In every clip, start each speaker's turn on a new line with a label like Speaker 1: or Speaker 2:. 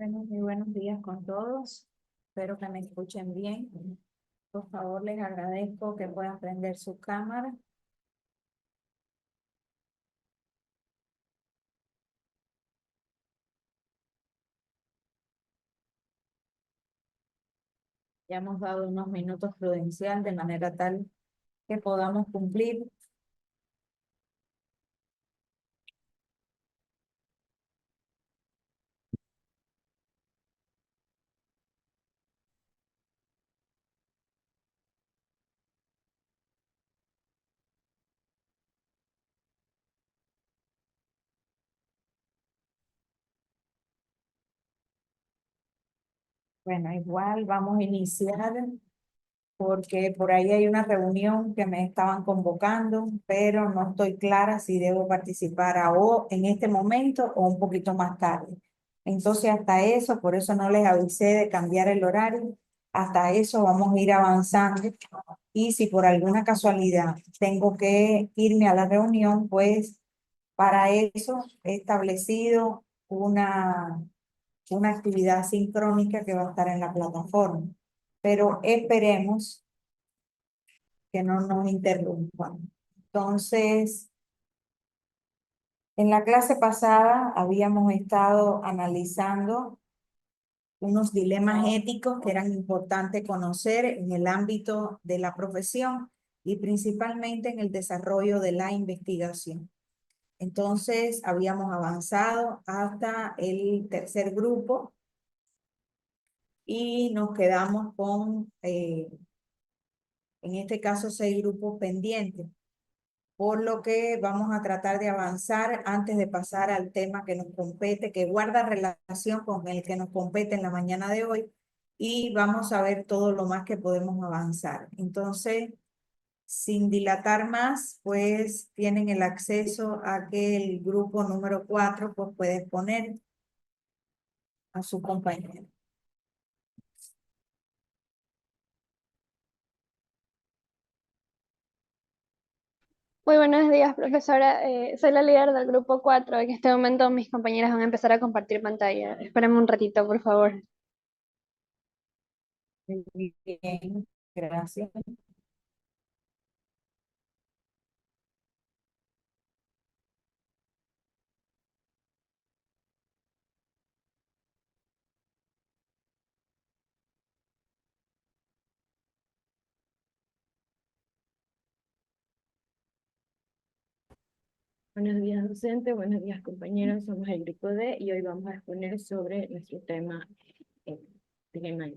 Speaker 1: Bueno, muy buenos días con todos. Espero que me escuchen bien. Por favor, les agradezco que puedan prender su cámara. Ya hemos dado unos minutos prudencial de manera tal que podamos cumplir. Bueno, igual vamos a iniciar porque por ahí hay una reunión que me estaban convocando, pero no estoy clara si debo participar en este momento o un poquito más tarde. Entonces, hasta eso, por eso no les avisé de cambiar el horario. Hasta eso vamos a ir avanzando. Y si por alguna casualidad tengo que irme a la reunión, pues para eso he establecido una actividad sincrónica que va a estar en la plataforma. Pero esperemos que no nos interrumpan. Entonces, en la clase pasada habíamos estado analizando unos dilemas éticos que eran importantes conocer en el ámbito de la profesión y principalmente en el desarrollo de la investigación. Entonces, habíamos avanzado hasta el tercer grupo y nos quedamos con, en este caso, 6 grupos pendientes, por lo que vamos a tratar de avanzar antes de pasar al tema que nos compete, que guarda relación con el que nos compete en la mañana de hoy, y vamos a ver todo lo más que podemos avanzar. Entonces, sin dilatar más, pues tienen el acceso a que el grupo número 4 pues puede exponer a su compañero.
Speaker 2: Muy buenos días, profesora. Soy la líder del grupo 4. En este momento mis compañeras van a empezar a compartir pantalla. Espérenme un ratito, por favor.
Speaker 1: Muy bien, gracias.
Speaker 3: Buenos días, docente. Buenos días, compañeros. Somos el grupo D y hoy vamos a exponer sobre nuestro tema, eh, dilema.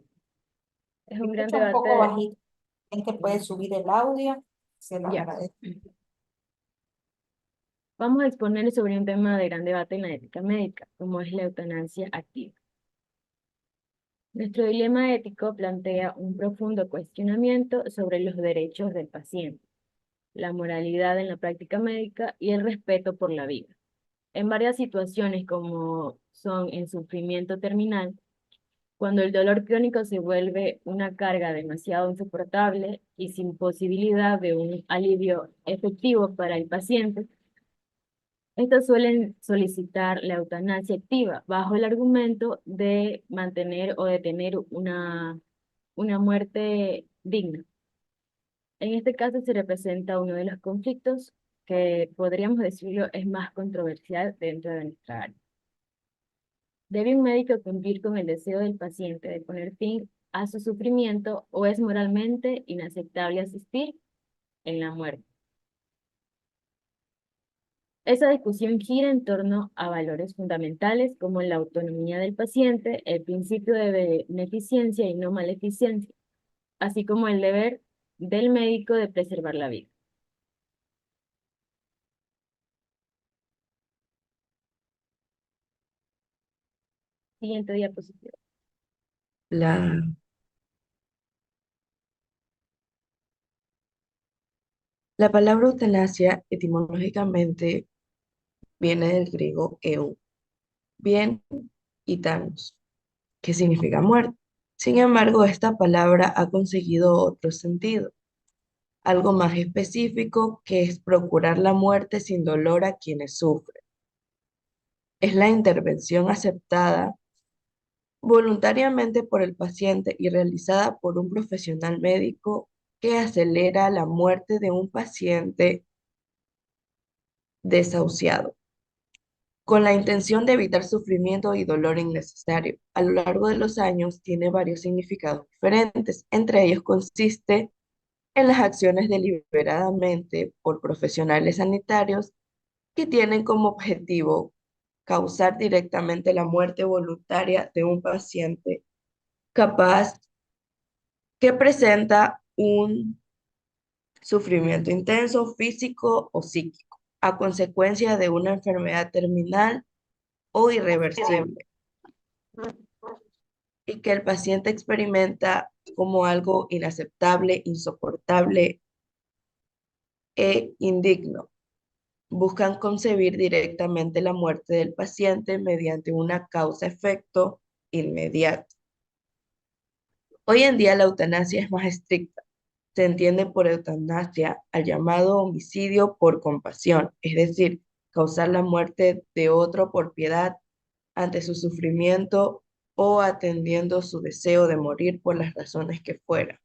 Speaker 3: Es un gran
Speaker 1: Escucha un poco
Speaker 3: debate.
Speaker 1: bajito. ¿En que puede subir el audio? Se lo
Speaker 3: Ya.
Speaker 1: agradezco.
Speaker 3: Vamos a exponer sobre un tema de gran debate en la ética médica, como es la eutanasia activa. Nuestro dilema ético plantea un profundo cuestionamiento sobre los derechos del paciente, la moralidad en la práctica médica y el respeto por la vida. En varias situaciones, como son en sufrimiento terminal, cuando el dolor crónico se vuelve una carga demasiado insoportable y sin posibilidad de un alivio efectivo para el paciente, estos suelen solicitar la eutanasia activa bajo el argumento de mantener o detener una muerte digna. En este caso se representa uno de los conflictos que podríamos decirlo es más controversial dentro de nuestra área. ¿Debe un médico cumplir con el deseo del paciente de poner fin a su sufrimiento o es moralmente inaceptable asistir en la muerte? Esa discusión gira en torno a valores fundamentales como la autonomía del paciente, el principio de beneficencia y no maleficencia, así como el deber del médico de preservar la vida. Siguiente diapositiva.
Speaker 4: La, la palabra eutanasia etimológicamente viene del griego eu, bien, y thanos, que significa muerte. Sin embargo, esta palabra ha conseguido otro sentido, algo más específico, que es procurar la muerte sin dolor a quienes sufren. Es la intervención aceptada voluntariamente por el paciente y realizada por un profesional médico que acelera la muerte de un paciente desahuciado, con la intención de evitar sufrimiento y dolor innecesario. A lo largo de los años tiene varios significados diferentes. Entre ellos consiste en las acciones deliberadamente por profesionales sanitarios que tienen como objetivo causar directamente la muerte voluntaria de un paciente capaz que presenta un sufrimiento intenso físico o psíquico a consecuencia de una enfermedad terminal o irreversible y que el paciente experimenta como algo inaceptable, insoportable e indigno. Buscan concebir directamente la muerte del paciente mediante una causa-efecto inmediata. Hoy en día la eutanasia es más estricta. Se entiende por eutanasia al llamado homicidio por compasión, es decir, causar la muerte de otro por piedad ante su sufrimiento o atendiendo su deseo de morir por las razones que fuera.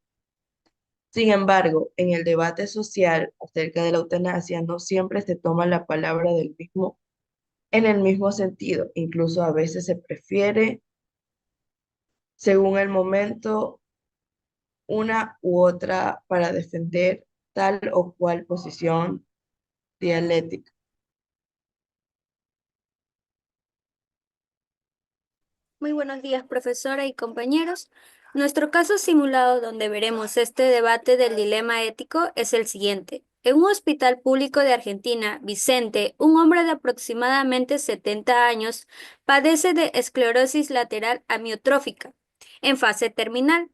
Speaker 4: Sin embargo, en el debate social acerca de la eutanasia no siempre se toma la palabra del mismo en el mismo sentido, incluso a veces se prefiere, según el momento, una u otra para defender tal o cual posición dialéctica.
Speaker 5: Muy buenos días, profesora y compañeros. Nuestro caso simulado donde veremos este debate del dilema ético es el siguiente. En un hospital público de Argentina, Vicente, un hombre de aproximadamente 70 años, padece de esclerosis lateral amiotrófica en fase terminal.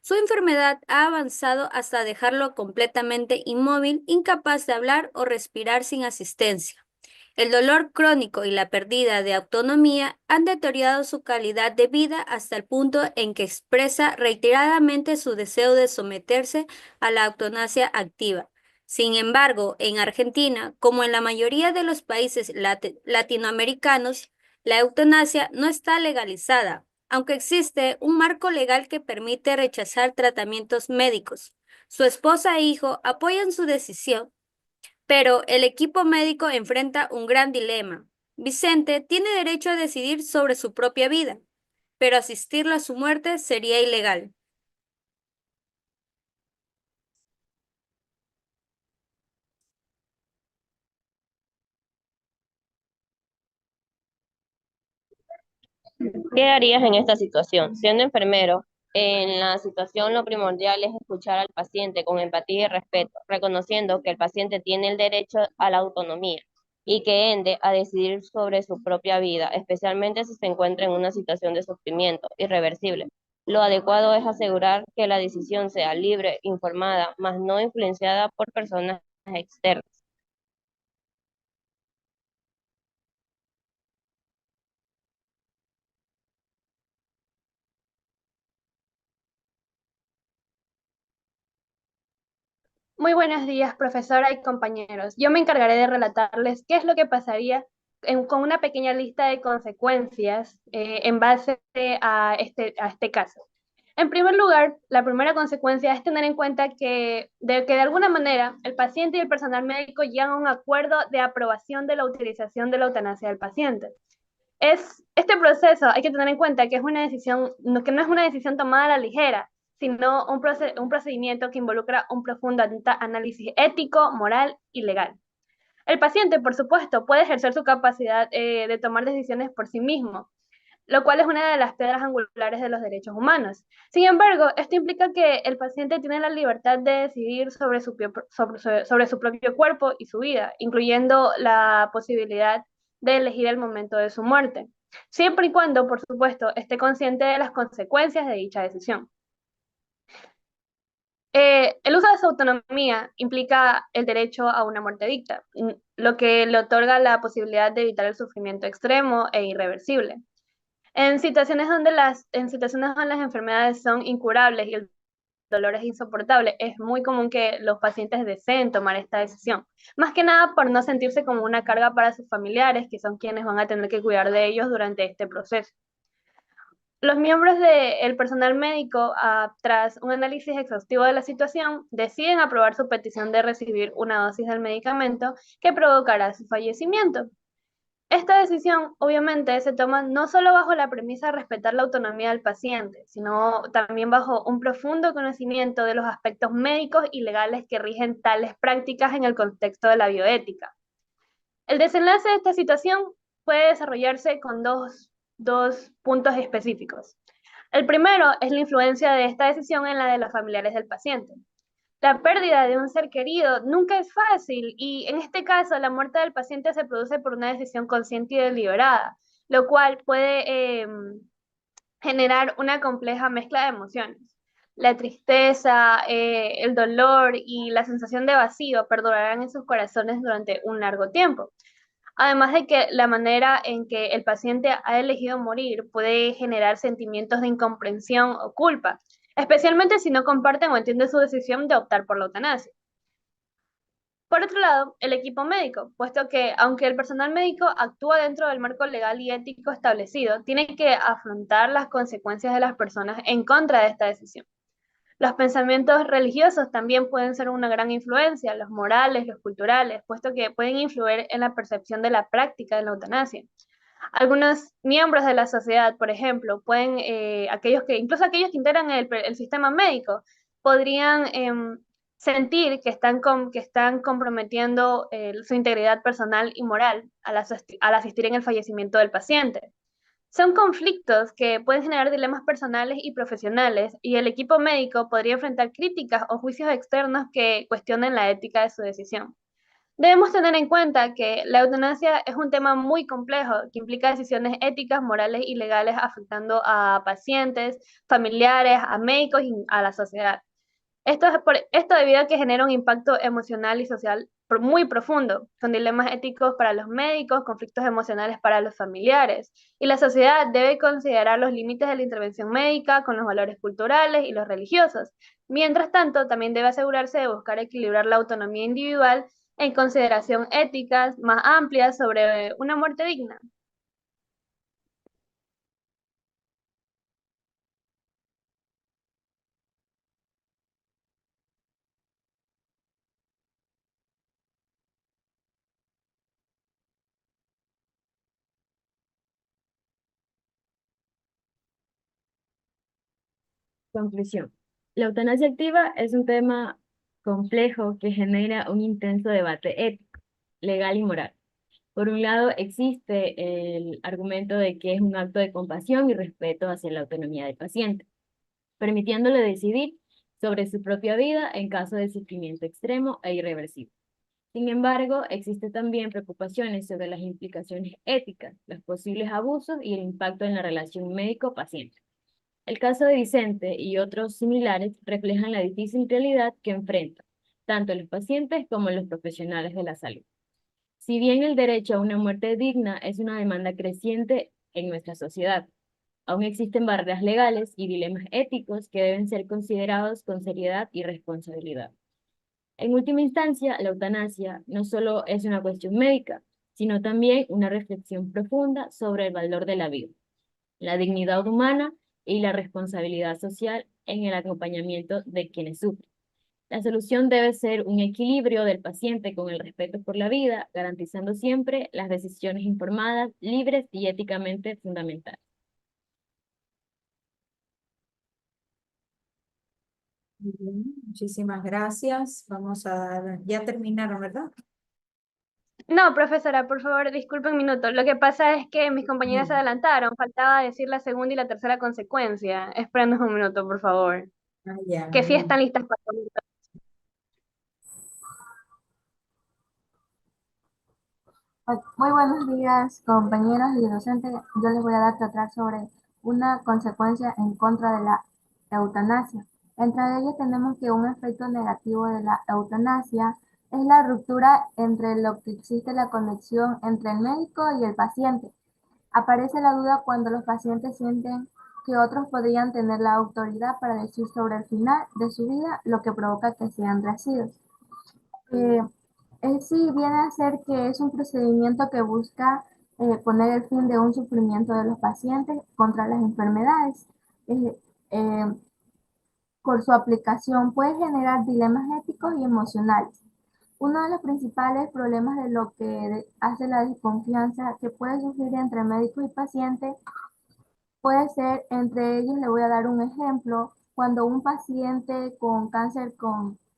Speaker 5: Su enfermedad ha avanzado hasta dejarlo completamente inmóvil, incapaz de hablar o respirar sin asistencia. El dolor crónico y la pérdida de autonomía han deteriorado su calidad de vida hasta el punto en que expresa reiteradamente su deseo de someterse a la eutanasia activa. Sin embargo, en Argentina, como en la mayoría de los países latinoamericanos, la eutanasia no está legalizada, aunque existe un marco legal que permite rechazar tratamientos médicos. Su esposa e hijo apoyan su decisión, pero el equipo médico enfrenta un gran dilema. Vicente tiene derecho a decidir sobre su propia vida, pero asistirlo a su muerte sería ilegal.
Speaker 6: ¿Qué harías en esta situación? Siendo enfermero, en la situación lo primordial es escuchar al paciente con empatía y respeto, reconociendo que el paciente tiene el derecho a la autonomía y que ende a decidir sobre su propia vida, especialmente si se encuentra en una situación de sufrimiento irreversible. Lo adecuado es asegurar que la decisión sea libre, informada, mas no influenciada por personas externas.
Speaker 2: Muy buenos días, profesora y compañeros. Yo me encargaré de relatarles qué es lo que pasaría con una pequeña lista de consecuencias en base a este caso. En primer lugar, la primera consecuencia es tener en cuenta que de alguna manera el paciente y el personal médico llegan a un acuerdo de aprobación de la utilización de la eutanasia del paciente. Este proceso hay que tener en cuenta que es una decisión, que no es una decisión tomada a la ligera, sino un procedimiento que involucra un profundo análisis ético, moral y legal. El paciente, por supuesto, puede ejercer su capacidad de tomar decisiones por sí mismo, lo cual es una de las piedras angulares de los derechos humanos. Sin embargo, esto implica que el paciente tiene la libertad de decidir sobre su propio cuerpo y su vida, incluyendo la posibilidad de elegir el momento de su muerte, siempre y cuando, por supuesto, esté consciente de las consecuencias de dicha decisión. El uso de su autonomía implica el derecho a una muerte dicta, lo que le otorga la posibilidad de evitar el sufrimiento extremo e irreversible. En situaciones donde las enfermedades son incurables y el dolor es insoportable, es muy común que los pacientes deseen tomar esta decisión, más que nada por no sentirse como una carga para sus familiares, que son quienes van a tener que cuidar de ellos durante este proceso. Los miembros del personal médico, tras un análisis exhaustivo de la situación, deciden aprobar su petición de recibir una dosis del medicamento que provocará su fallecimiento. Esta decisión, obviamente, se toma no solo bajo la premisa de respetar la autonomía del paciente, sino también bajo un profundo conocimiento de los aspectos médicos y legales que rigen tales prácticas en el contexto de la bioética. El desenlace de esta situación puede desarrollarse con dos puntos específicos. El primero es la influencia de esta decisión en la de los familiares del paciente. La pérdida de un ser querido nunca es fácil y en este caso la muerte del paciente se produce por una decisión consciente y deliberada, lo cual puede generar una compleja mezcla de emociones. La tristeza, el dolor y la sensación de vacío perdurarán en sus corazones durante un largo tiempo. Además de que la manera en que el paciente ha elegido morir puede generar sentimientos de incomprensión o culpa, especialmente si no comparten o entienden su decisión de optar por la eutanasia. Por otro lado, el equipo médico, puesto que aunque el personal médico actúa dentro del marco legal y ético establecido, tiene que afrontar las consecuencias de las personas en contra de esta decisión. Los pensamientos religiosos también pueden ser una gran influencia, los morales, los culturales, puesto que pueden influir en la percepción de la práctica de la eutanasia. Algunos miembros de la sociedad, por ejemplo, pueden, incluso aquellos que integran el sistema médico, podrían sentir que están comprometiendo su integridad personal y moral al asistir en el fallecimiento del paciente. Son conflictos que pueden generar dilemas personales y profesionales, y el equipo médico podría enfrentar críticas o juicios externos que cuestionen la ética de su decisión. Debemos tener en cuenta que la eutanasia es un tema muy complejo que implica decisiones éticas, morales y legales afectando a pacientes, familiares, a médicos y a la sociedad. Esto debido a que genera un impacto emocional y social muy profundo, con dilemas éticos para los médicos, conflictos emocionales para los familiares. Y la sociedad debe considerar los límites de la intervención médica con los valores culturales y los religiosos. Mientras tanto, también debe asegurarse de buscar equilibrar la autonomía individual en consideración éticas más amplias sobre una muerte digna.
Speaker 3: Conclusión. La eutanasia activa es un tema complejo que genera un intenso debate ético, legal y moral. Por un lado, existe el argumento de que es un acto de compasión y respeto hacia la autonomía del paciente, permitiéndole decidir sobre su propia vida en caso de sufrimiento extremo e irreversible. Sin embargo, existe también preocupaciones sobre las implicaciones éticas, los posibles abusos y el impacto en la relación médico-paciente. El caso de Vicente y otros similares reflejan la difícil realidad que enfrentan tanto los pacientes como los profesionales de la salud. Si bien el derecho a una muerte digna es una demanda creciente en nuestra sociedad, aún existen barreras legales y dilemas éticos que deben ser considerados con seriedad y responsabilidad. En última instancia, la eutanasia no solo es una cuestión médica, sino también una reflexión profunda sobre el valor de la vida, la dignidad humana y la responsabilidad social en el acompañamiento de quienes sufren. La solución debe ser un equilibrio del paciente con el respeto por la vida, garantizando siempre las decisiones informadas, libres y éticamente fundamentales.
Speaker 1: Muy bien, muchísimas gracias. Vamos a dar, ya terminaron, ¿verdad?
Speaker 2: No, profesora, por favor, disculpe un minuto. Lo que pasa es que mis compañeras se
Speaker 1: Bien.
Speaker 2: adelantaron. Faltaba decir la segunda y la tercera consecuencia. Espérenos un minuto, por favor.
Speaker 1: Ah, ya,
Speaker 2: Que
Speaker 1: muy
Speaker 2: sí están
Speaker 1: bien.
Speaker 2: listas para comentar.
Speaker 7: Muy buenos días, compañeros y docentes. Yo les voy a dar tratar sobre una consecuencia en contra de la eutanasia. Entre ellas tenemos que un efecto negativo de la eutanasia es la ruptura entre lo que existe la conexión entre el médico y el paciente. Aparece la duda cuando los pacientes sienten que otros podrían tener la autoridad para decir sobre el final de su vida, lo que provoca que sean reacidos. Sí viene a ser que es un procedimiento que busca poner el fin de un sufrimiento de los pacientes contra las enfermedades. Eh, eh, por su aplicación puede generar dilemas éticos y emocionales. Uno de los principales problemas de lo que hace la desconfianza que puede surgir entre médicos y pacientes puede ser, entre ellos le voy a dar un ejemplo, cuando un paciente con cáncer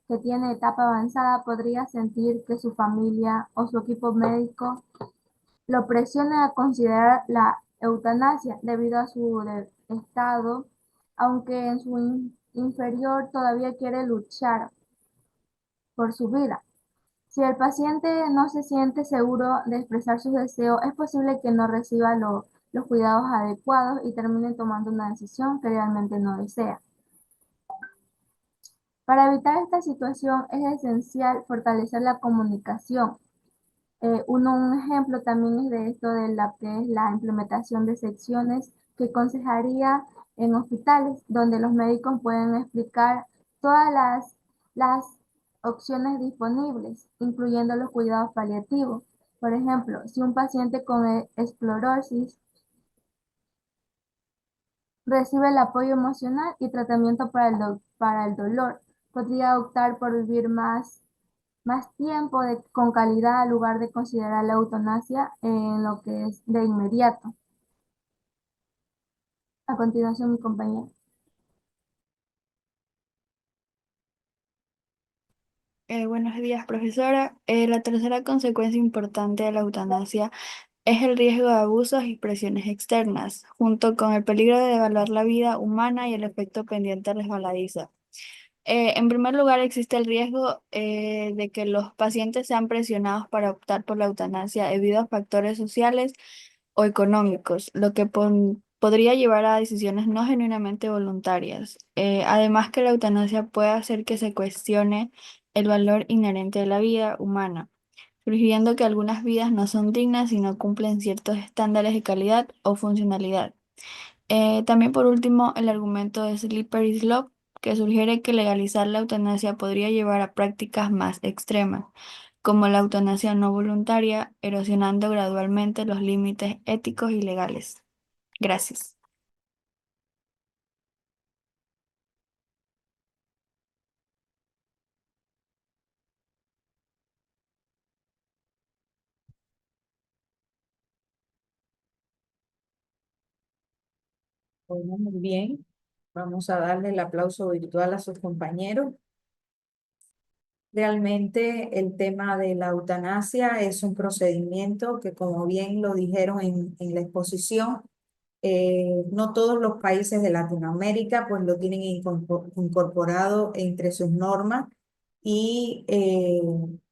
Speaker 7: que tiene etapa avanzada podría sentir que su familia o su equipo médico lo presiona a considerar la eutanasia debido a su estado, aunque en su inferior todavía quiere luchar por su vida. Si el paciente no se siente seguro de expresar sus deseos, es posible que no reciba los cuidados adecuados y termine tomando una decisión que realmente no desea. Para evitar esta situación es esencial fortalecer la comunicación. Un ejemplo también es de esto de la que es la implementación de secciones que aconsejaría en hospitales, donde los médicos pueden explicar todas las opciones disponibles, incluyendo los cuidados paliativos. Por ejemplo, si un paciente con esclerosis recibe el apoyo emocional y tratamiento para el dolor, podría optar por vivir más tiempo con calidad en lugar de considerar la eutanasia en lo que es de inmediato. A continuación, mi compañero.
Speaker 8: Buenos días, profesora. La tercera consecuencia importante de la eutanasia es el riesgo de abusos y presiones externas, junto con el peligro de devaluar la vida humana y el efecto pendiente resbaladiza. En primer lugar, existe el riesgo de que los pacientes sean presionados para optar por la eutanasia debido a factores sociales o económicos, lo que podría llevar a decisiones no genuinamente voluntarias. Además que la eutanasia puede hacer que se cuestione el valor inherente de la vida humana, sugiriendo que algunas vidas no son dignas y no cumplen ciertos estándares de calidad o funcionalidad. También por último, el argumento de Slippery Slope, que sugiere que legalizar la eutanasia podría llevar a prácticas más extremas, como la eutanasia no voluntaria, erosionando gradualmente los límites éticos y legales. Gracias.
Speaker 1: Bueno, muy bien. Vamos a darle el aplauso virtual a sus compañeros. Realmente el tema de la eutanasia es un procedimiento que, como bien lo dijeron en la exposición, no todos los países de Latinoamérica pues lo tienen incorporado entre sus normas y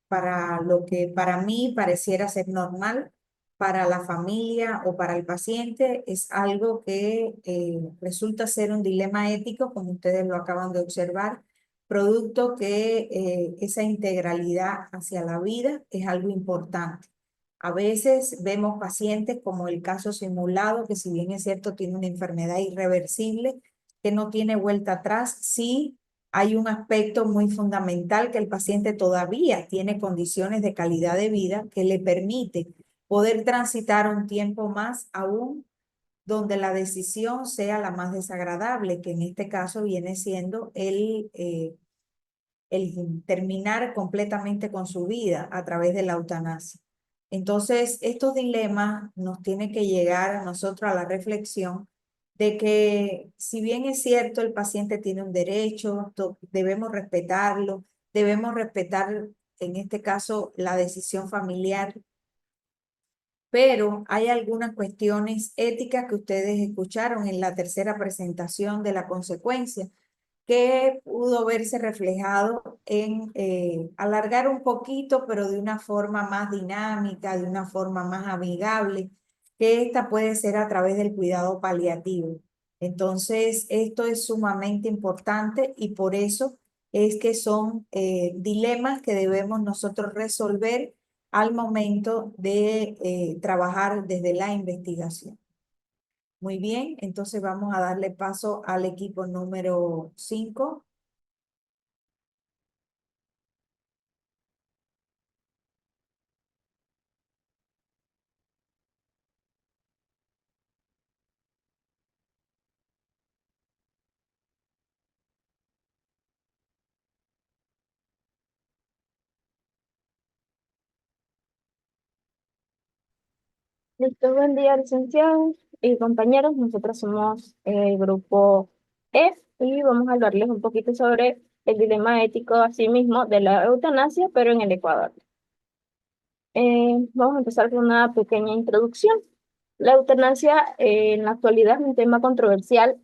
Speaker 1: para lo que para mí pareciera ser normal, para la familia o para el paciente es algo que resulta ser un dilema ético, como ustedes lo acaban de observar, producto que esa integralidad hacia la vida es algo importante. A veces vemos pacientes como el caso simulado, que si bien es cierto tiene una enfermedad irreversible, que no tiene vuelta atrás, sí hay un aspecto muy fundamental que el paciente todavía tiene condiciones de calidad de vida que le permite poder transitar un tiempo más aún donde la decisión sea la más desagradable, que en este caso viene siendo el terminar completamente con su vida a través de la eutanasia. Entonces, estos dilemas nos tienen que llegar a nosotros a la reflexión de que si bien es cierto el paciente tiene un derecho, debemos respetarlo, debemos respetar en este caso la decisión familiar, pero hay algunas cuestiones éticas que ustedes escucharon en la tercera presentación de la consecuencia que pudo verse reflejado en alargar un poquito, pero de una forma más dinámica, de una forma más amigable, que esta puede ser a través del cuidado paliativo. Entonces, esto es sumamente importante y por eso es que son dilemas que debemos nosotros resolver al momento de trabajar desde la investigación. Muy bien, entonces vamos a darle paso al equipo número 5.
Speaker 3: Listo, buen día, licenciados y compañeros. Nosotros somos el grupo F y vamos a hablarles un poquito sobre el dilema ético, asimismo, de la eutanasia, pero en el Ecuador. Vamos a empezar con una pequeña introducción. La eutanasia en la actualidad es un tema controversial,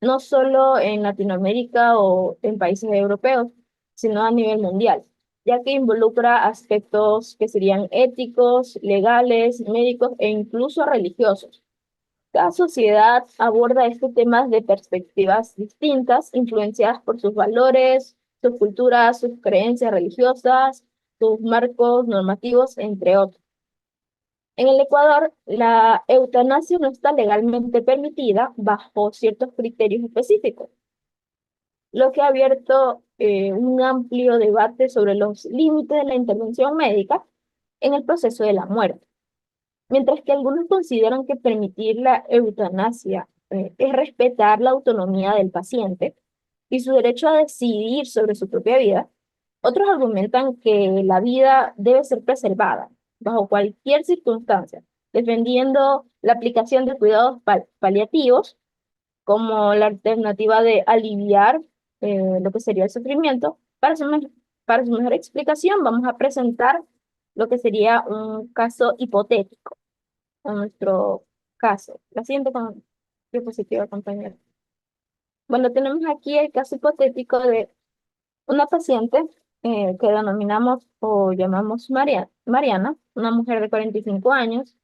Speaker 3: no solo en Latinoamérica o en países europeos, sino a nivel mundial, ya que involucra aspectos que serían éticos, legales, médicos e incluso religiosos. Cada sociedad aborda estos temas de perspectivas distintas, influenciadas por sus valores, sus culturas, sus creencias religiosas, sus marcos normativos, entre otros. En el Ecuador, la eutanasia no está legalmente permitida bajo ciertos criterios específicos, lo que ha abierto un amplio debate sobre los límites de la intervención médica en el proceso de la muerte. Mientras que algunos consideran que permitir la eutanasia es respetar la autonomía del paciente y su derecho a decidir sobre su propia vida, otros argumentan que la vida debe ser preservada bajo cualquier circunstancia, defendiendo la aplicación de cuidados paliativos como la alternativa de aliviar lo que sería el sufrimiento. Para su mejor explicación, vamos a presentar lo que sería un caso hipotético a nuestro caso. La siguiente diapositiva, compañero. Bueno, tenemos aquí el caso hipotético de una paciente que denominamos o llamamos Mariana, una mujer de 45 años,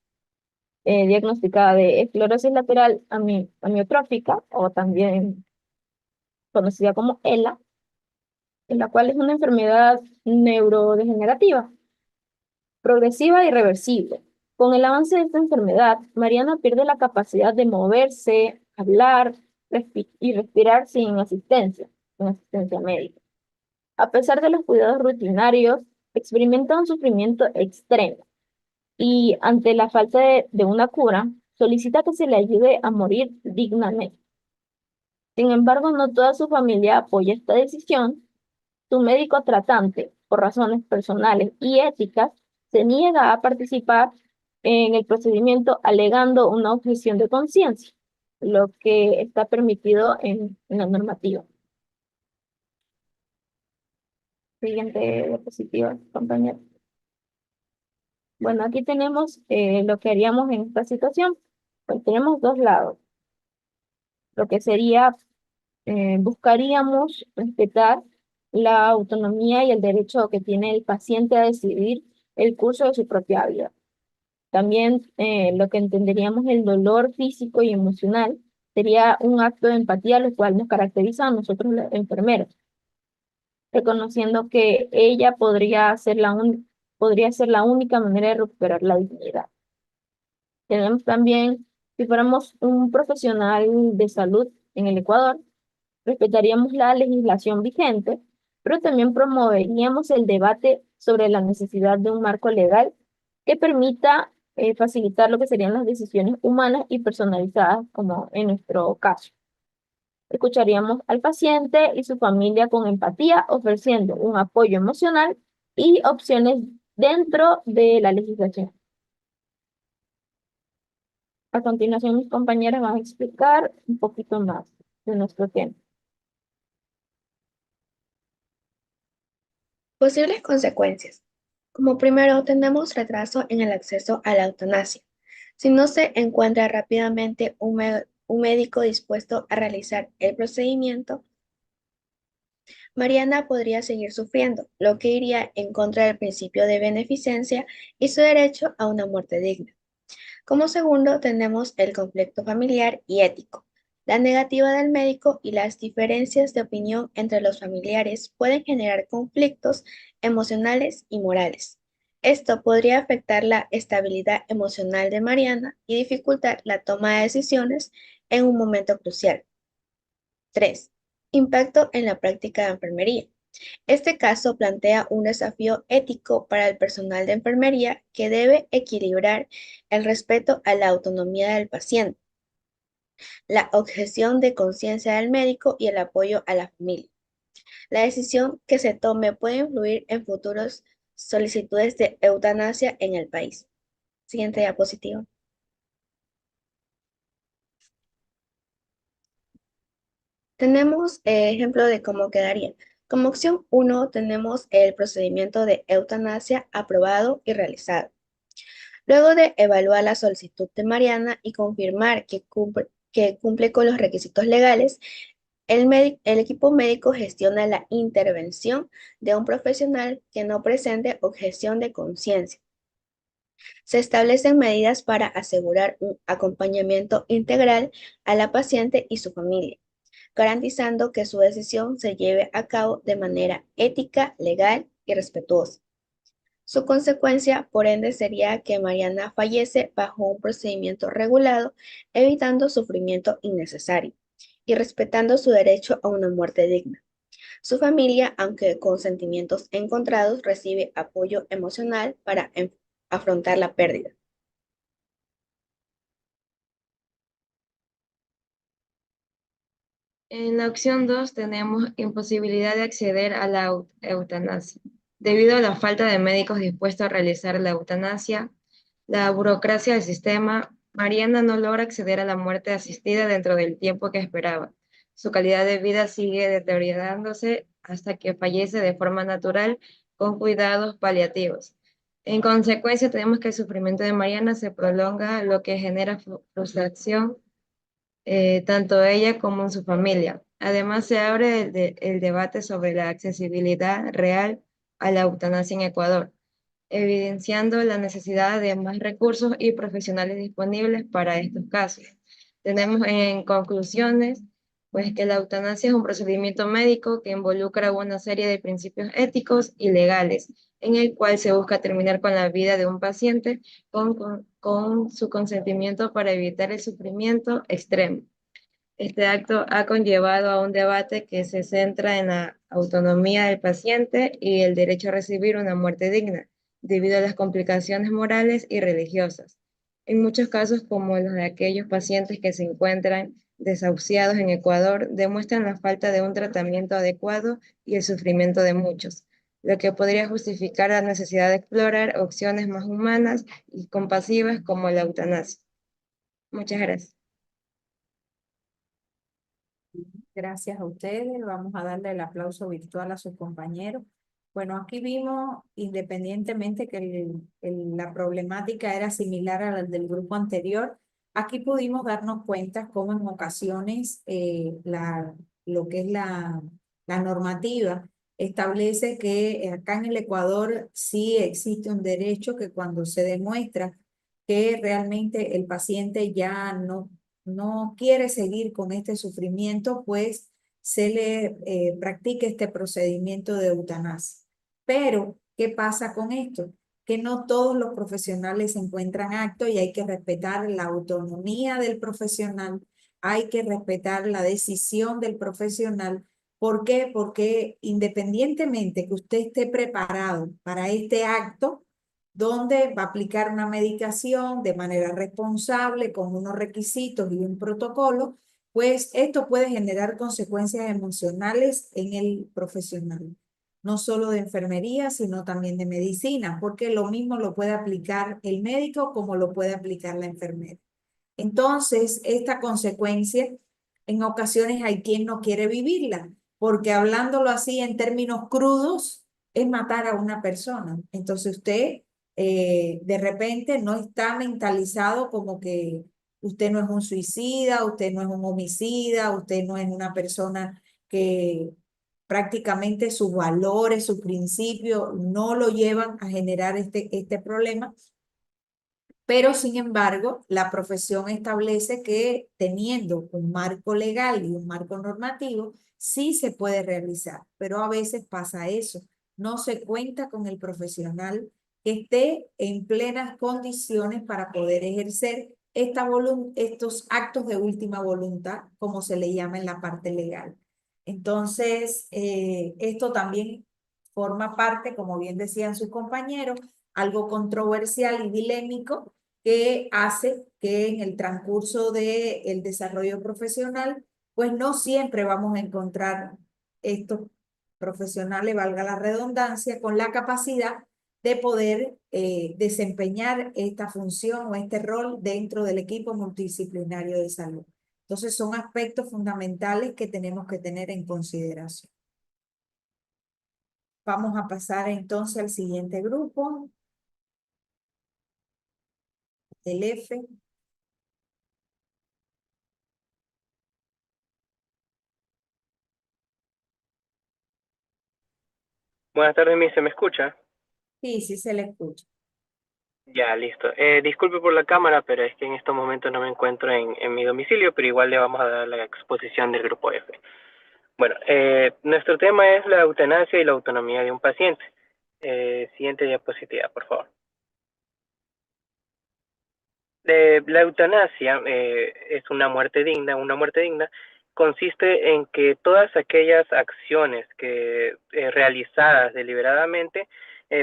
Speaker 3: diagnosticada de esclerosis lateral amiotrófica, o también conocida como ELA, en la cual es una enfermedad neurodegenerativa, progresiva y reversible. Con el avance de esta enfermedad, Mariana pierde la capacidad de moverse, hablar y respirar sin asistencia médica. A pesar de los cuidados rutinarios, experimenta un sufrimiento extremo y ante la falta de una cura, solicita que se le ayude a morir dignamente. Sin embargo, no toda su familia apoya esta decisión. Su médico tratante, por razones personales y éticas, se niega a participar en el procedimiento alegando una objeción de conciencia, lo que está permitido en la normativa. Siguiente diapositiva, compañero. Bueno, aquí tenemos lo que haríamos en esta situación. Pues tenemos dos lados. Lo que sería, buscaríamos respetar la autonomía y el derecho que tiene el paciente a decidir el curso de su propia vida. También lo que entenderíamos el dolor físico y emocional sería un acto de empatía, lo cual nos caracteriza a nosotros los enfermeros, reconociendo que ella podría ser la única manera de recuperar la dignidad. Tenemos también, si fuéramos un profesional de salud en el Ecuador, respetaríamos la legislación vigente, pero también promoveríamos el debate sobre la necesidad de un marco legal que permita facilitar lo que serían las decisiones humanas y personalizadas, como en nuestro caso. Escucharíamos al paciente y su familia con empatía, ofreciendo un apoyo emocional y opciones dentro de la legislación. A continuación, mis compañeras van a explicar un poquito más de nuestro tema.
Speaker 4: Posibles consecuencias. Como primero, tenemos retraso en el acceso a la eutanasia. Si no se encuentra rápidamente un médico dispuesto a realizar el procedimiento, Mariana podría seguir sufriendo, lo que iría en contra del principio de beneficencia y su derecho a una muerte digna. Como segundo, tenemos el conflicto familiar y ético. La negativa del médico y las diferencias de opinión entre los familiares pueden generar conflictos emocionales y morales. Esto podría afectar la estabilidad emocional de Mariana y dificultar la toma de decisiones en un momento crucial. 3. Impacto en la práctica de enfermería. Este caso plantea un desafío ético para el personal de enfermería que debe equilibrar el respeto a la autonomía del paciente, la objeción de conciencia del médico y el apoyo a la familia. La decisión que se tome puede influir en futuras solicitudes de eutanasia en el país. Siguiente diapositiva.
Speaker 9: Tenemos ejemplo de cómo quedaría. Como opción 1 tenemos el procedimiento de eutanasia aprobado y realizado. Luego de evaluar la solicitud de Mariana y confirmar que cumple con los requisitos legales, el equipo médico gestiona la intervención de un profesional que no presente objeción de conciencia. Se establecen medidas para asegurar un acompañamiento integral a la paciente y su familia, garantizando que su decisión se lleve a cabo de manera ética, legal y respetuosa. Su consecuencia, por ende, sería que Mariana fallece bajo un procedimiento regulado, evitando sufrimiento innecesario y respetando su derecho a una muerte digna. Su familia, aunque con sentimientos encontrados, recibe apoyo emocional para afrontar la pérdida.
Speaker 10: En la opción 2 tenemos imposibilidad de acceder a la eutanasia. Debido a la falta de médicos dispuestos a realizar la eutanasia, la burocracia del sistema, Mariana no logra acceder a la muerte asistida dentro del tiempo que esperaba. Su calidad de vida sigue deteriorándose hasta que fallece de forma natural con cuidados paliativos. En consecuencia, tenemos que el sufrimiento de Mariana se prolonga, lo que genera frustración tanto ella como en su familia. Además, se abre el debate sobre la accesibilidad real a la eutanasia en Ecuador, evidenciando la necesidad de más recursos y profesionales disponibles para estos casos. Tenemos en conclusiones, pues que la eutanasia es un procedimiento médico que involucra una serie de principios éticos y legales, en el cual se busca terminar con la vida de un paciente con su consentimiento para evitar el sufrimiento extremo. Este acto ha conllevado a un debate que se centra en la autonomía del paciente y el derecho a recibir una muerte digna, debido a las complicaciones morales y religiosas. En muchos casos, como los de aquellos pacientes que se encuentran desahuciados en Ecuador, demuestran la falta de un tratamiento adecuado y el sufrimiento de muchos, lo que podría justificar la necesidad de explorar opciones más humanas y compasivas como la eutanasia. Muchas gracias.
Speaker 1: Gracias a ustedes. Vamos a darle el aplauso virtual a sus compañeros. Bueno, aquí vimos, independientemente que la problemática era similar a la del grupo anterior, aquí pudimos darnos cuenta cómo en ocasiones lo que es la normativa establece que acá en el Ecuador sí existe un derecho que cuando se demuestra que realmente el paciente ya no quiere seguir con este sufrimiento, pues se le practica este procedimiento de eutanasia. Pero, ¿qué pasa con esto? Que no todos los profesionales se encuentran aptos y hay que respetar la autonomía del profesional, hay que respetar la decisión del profesional. ¿Por qué? Porque independientemente que usted esté preparado para este acto, donde va a aplicar una medicación de manera responsable, con unos requisitos y un protocolo, pues esto puede generar consecuencias emocionales en el profesional, no solo de enfermería, sino también de medicina, porque lo mismo lo puede aplicar el médico como lo puede aplicar la enfermera. Entonces, esta consecuencia, en ocasiones hay quien no quiere vivirla, porque hablándolo así en términos crudos, es matar a una persona. Entonces usted de repente no está mentalizado como que usted no es un suicida, usted no es un homicida, usted no es una persona que prácticamente sus valores, sus principios no lo llevan a generar este problema. Pero, sin embargo, la profesión establece que teniendo un marco legal y un marco normativo, sí se puede realizar, pero a veces pasa eso. No se cuenta con el profesional que esté en plenas condiciones para poder ejercer estos actos de última voluntad, como se le llama en la parte legal. Entonces, esto también forma parte, como bien decían sus compañeros, algo controversial y dilémico que hace que en el transcurso del desarrollo profesional, pues no siempre vamos a encontrar estos profesionales, valga la redundancia, con la capacidad de poder desempeñar esta función o este rol dentro del equipo multidisciplinario de salud. Entonces son aspectos fundamentales que tenemos que tener en consideración. Vamos a pasar entonces al siguiente grupo, el F.
Speaker 11: Buenas tardes, Miss, ¿se me escucha?
Speaker 1: Sí, sí se le escucha.
Speaker 11: Ya, listo. Disculpe por la cámara, pero es que en estos momentos no me encuentro en mi domicilio, pero igual le vamos a dar la exposición del grupo F. Bueno, nuestro tema es la eutanasia y la autonomía de un paciente. Siguiente diapositiva, por favor. La eutanasia es una muerte digna. Una muerte digna consiste en que todas aquellas acciones que realizadas deliberadamente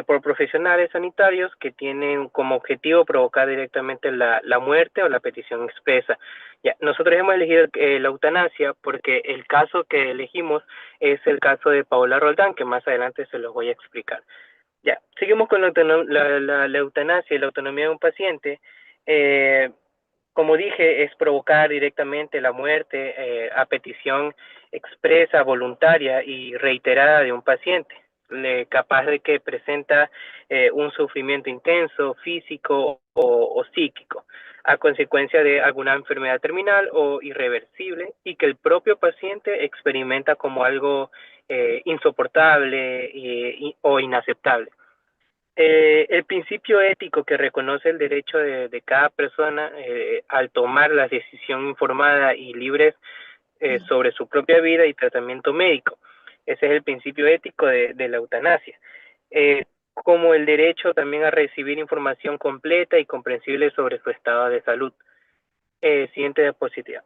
Speaker 11: por profesionales sanitarios que tienen como objetivo provocar directamente la muerte o la petición expresa. Ya, nosotros hemos elegido la eutanasia porque el caso que elegimos es el caso de Paola Roldán, que más adelante se los voy a explicar. Ya, seguimos con la eutanasia y la autonomía de un paciente. Como dije, es provocar directamente la muerte a petición expresa, voluntaria y reiterada de un paciente, capaz de que presenta un sufrimiento intenso, físico o psíquico, a consecuencia de alguna enfermedad terminal o irreversible, y que el propio paciente experimenta como algo insoportable o inaceptable. El principio ético que reconoce el derecho de cada persona al tomar la decisión informada y libre sobre su propia vida y tratamiento médico. Ese es el principio ético de la eutanasia. Como el derecho también a recibir información completa y comprensible sobre su estado de salud. Siguiente diapositiva.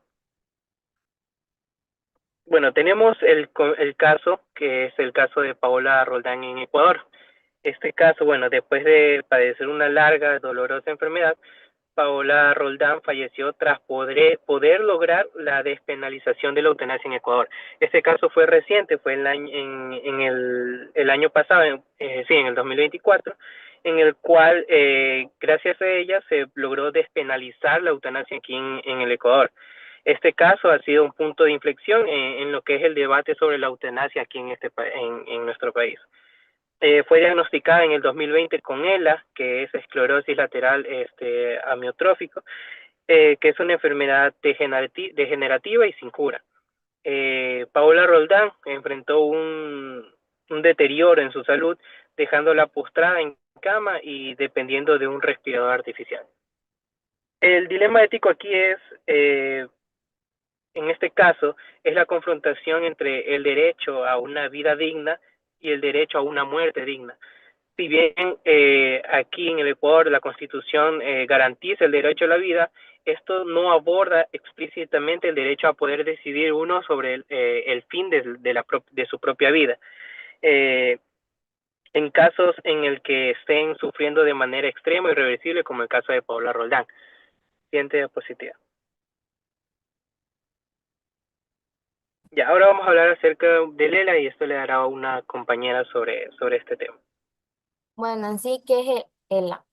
Speaker 11: Bueno, tenemos el caso, que es el caso de Paola Roldán en Ecuador. Este caso, bueno, después de padecer una larga, dolorosa enfermedad, Paola Roldán falleció tras poder lograr la despenalización de la eutanasia en Ecuador. Este caso fue reciente, fue el año pasado, sí, en el 2024, en el cual, gracias a ella, se logró despenalizar la eutanasia aquí en el Ecuador. Este caso ha sido un punto de inflexión en lo que es el debate sobre la eutanasia aquí en nuestro país. Fue diagnosticada en el 2020 con ELA, que es esclerosis lateral amiotrófico, que es una enfermedad degenerativa y sin cura. Paola Roldán enfrentó un deterioro en su salud, dejándola postrada en cama y dependiendo de un respirador artificial. El dilema ético aquí es, en este caso, es la confrontación entre el derecho a una vida digna y el derecho a una muerte digna. Si bien aquí en el Ecuador la Constitución garantiza el derecho a la vida, esto no aborda explícitamente el derecho a poder decidir uno sobre el fin de su propia vida. En casos en el que estén sufriendo de manera extrema y irreversible, como el caso de Paola Roldán. Siguiente diapositiva. Ya, ahora vamos a hablar acerca de Lela y esto le dará a una compañera sobre este tema.
Speaker 12: Bueno, en sí, ¿qué es ELA?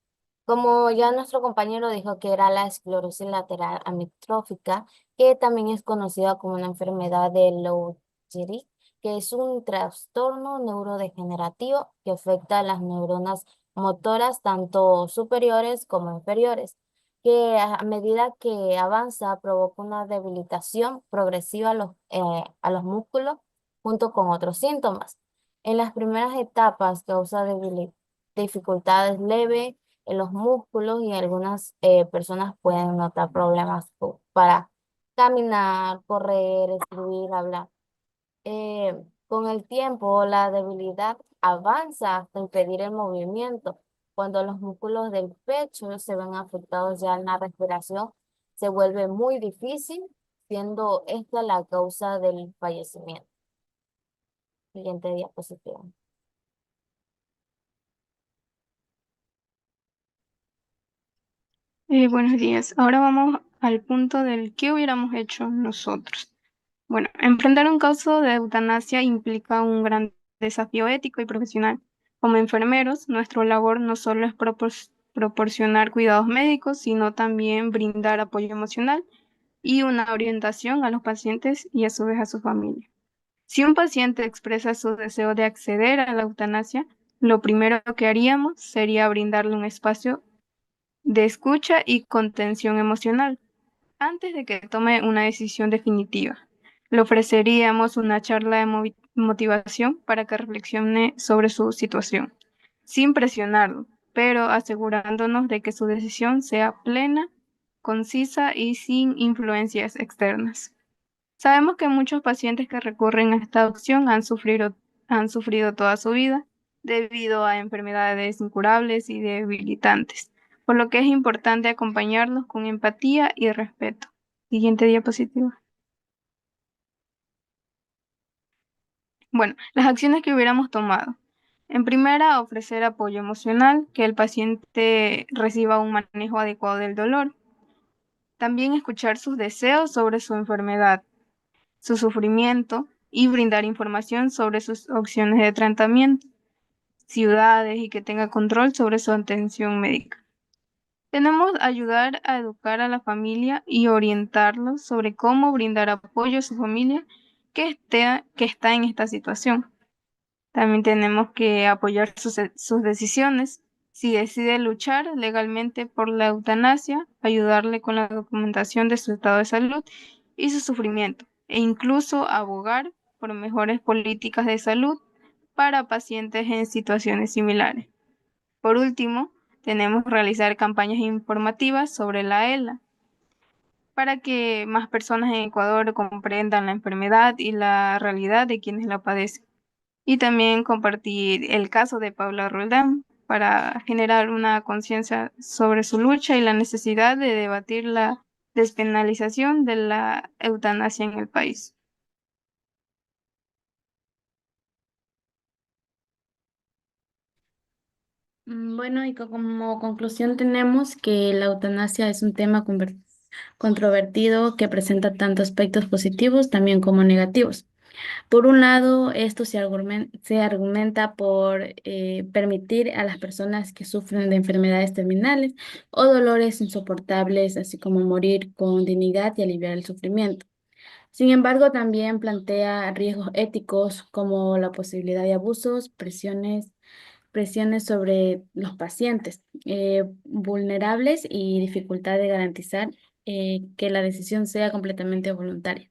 Speaker 12: Como ya nuestro compañero dijo que era la esclerosis lateral amiotrófica, que también es conocida como una enfermedad de Lou Gehrig, que es un trastorno neurodegenerativo que afecta a las neuronas motoras tanto superiores como inferiores, que a medida que avanza provoca una debilitación progresiva a los músculos junto con otros síntomas. En las primeras etapas causa dificultades leves en los músculos y algunas personas pueden notar problemas para caminar, correr, escribir, hablar. Con el tiempo, la debilidad avanza hasta impedir el movimiento. Cuando los músculos del pecho se ven afectados ya en la respiración, se vuelve muy difícil, siendo esta la causa del fallecimiento. Siguiente diapositiva.
Speaker 13: Buenos días. Ahora vamos al punto del qué hubiéramos hecho nosotros. Bueno, enfrentar un caso de eutanasia implica un gran desafío ético y profesional. Como enfermeros, nuestra labor no solo es proporcionar cuidados médicos, sino también brindar apoyo emocional y una orientación a los pacientes y a su vez a su familia. Si un paciente expresa su deseo de acceder a la eutanasia, lo primero que haríamos sería brindarle un espacio de escucha y contención emocional antes de que tome una decisión definitiva. Le ofreceríamos una charla de motivación para que reflexione sobre su situación, sin presionarlo, pero asegurándonos de que su decisión sea plena, concisa y sin influencias externas. Sabemos que muchos pacientes que recurren a esta opción han sufrido toda su vida debido a enfermedades incurables y debilitantes, por lo que es importante acompañarlos con empatía y respeto. Siguiente diapositiva. Bueno, las acciones que hubiéramos tomado. En primera, ofrecer apoyo emocional, que el paciente reciba un manejo adecuado del dolor. También escuchar sus deseos sobre su enfermedad, su sufrimiento y brindar información sobre sus opciones de tratamiento, ciudades y que tenga control sobre su atención médica. Tenemos que ayudar a educar a la familia y orientarlos sobre cómo brindar apoyo a su familia que está en esta situación. También tenemos que apoyar sus decisiones. Si decide luchar legalmente por la eutanasia, ayudarle con la documentación de su estado de salud y su sufrimiento, e incluso abogar por mejores políticas de salud para pacientes en situaciones similares. Por último, tenemos que realizar campañas informativas sobre la ELA para que más personas en Ecuador comprendan la enfermedad y la realidad de quienes la padecen. Y también compartir el caso de Paula Roldán para generar una conciencia sobre su lucha y la necesidad de debatir la despenalización de la eutanasia en el país.
Speaker 3: Bueno, y como conclusión tenemos que la eutanasia es un tema controvertido que presenta tanto aspectos positivos también como negativos. Por un lado, esto se argumenta por permitir a las personas que sufren de enfermedades terminales o dolores insoportables, así como morir con dignidad y aliviar el sufrimiento. Sin embargo, también plantea riesgos éticos como la posibilidad de abusos, presiones sobre los pacientes vulnerables y dificultad de garantizar que la decisión sea completamente voluntaria.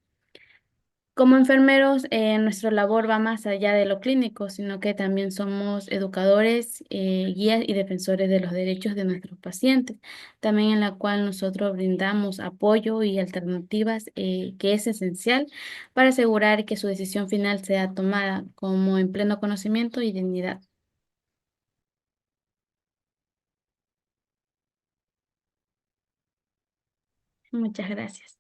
Speaker 3: Como enfermeros, nuestra labor va más allá de lo clínico, sino que también somos educadores, guías y defensores de los derechos de nuestros pacientes, también en la cual nosotros brindamos apoyo y alternativas que es esencial para asegurar que su decisión final sea tomada como en pleno conocimiento y dignidad. Muchas gracias.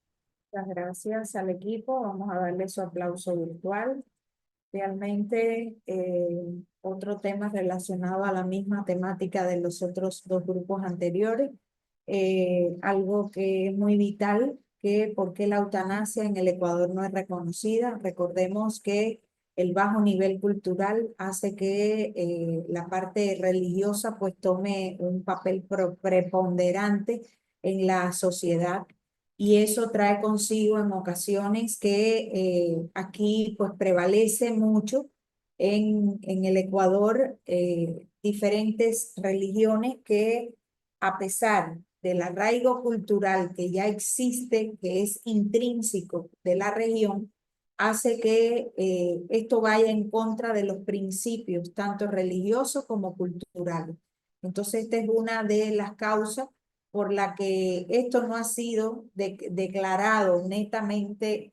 Speaker 1: Muchas gracias al equipo. Vamos a darle su aplauso virtual. Realmente, otro tema relacionado a la misma temática de los otros dos grupos anteriores, algo que es muy vital, que por qué la eutanasia en el Ecuador no es reconocida. Recordemos que el bajo nivel cultural hace que la parte religiosa pues tome un papel preponderante en la sociedad, y eso trae consigo en ocasiones que aquí pues prevalece mucho en el Ecuador diferentes religiones que, a pesar del arraigo cultural que ya existe, que es intrínseco de la región, hace que esto vaya en contra de los principios tanto religiosos como culturales. Entonces, esta es una de las causas por la que esto no ha sido declarado netamente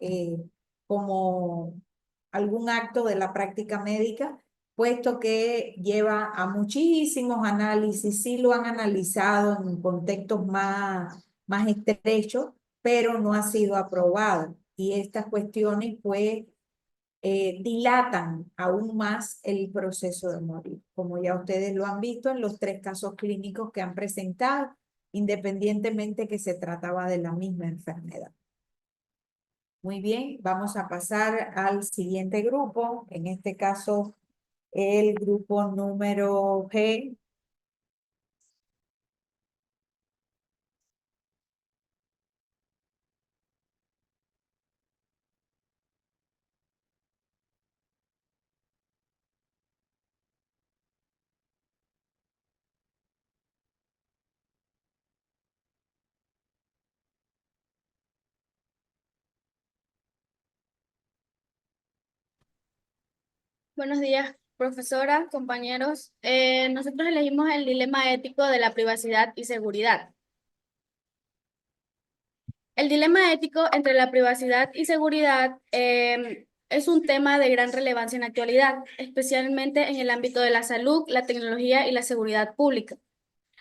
Speaker 1: como algún acto de la práctica médica, puesto que lleva a muchísimos análisis. Sí lo han analizado en contextos más estrechos, pero no ha sido aprobado. Y estas cuestiones pues dilatan aún más el proceso de morir, como ya ustedes lo han visto en los 3 casos clínicos que han presentado, independientemente que se trataba de la misma enfermedad. Muy bien, vamos a pasar al siguiente grupo, en este caso el grupo número G.
Speaker 14: Buenos días, profesora, compañeros. Nosotros elegimos el dilema ético de la privacidad y seguridad. El dilema ético entre la privacidad y seguridad es un tema de gran relevancia en la actualidad, especialmente en el ámbito de la salud, la tecnología y la seguridad pública.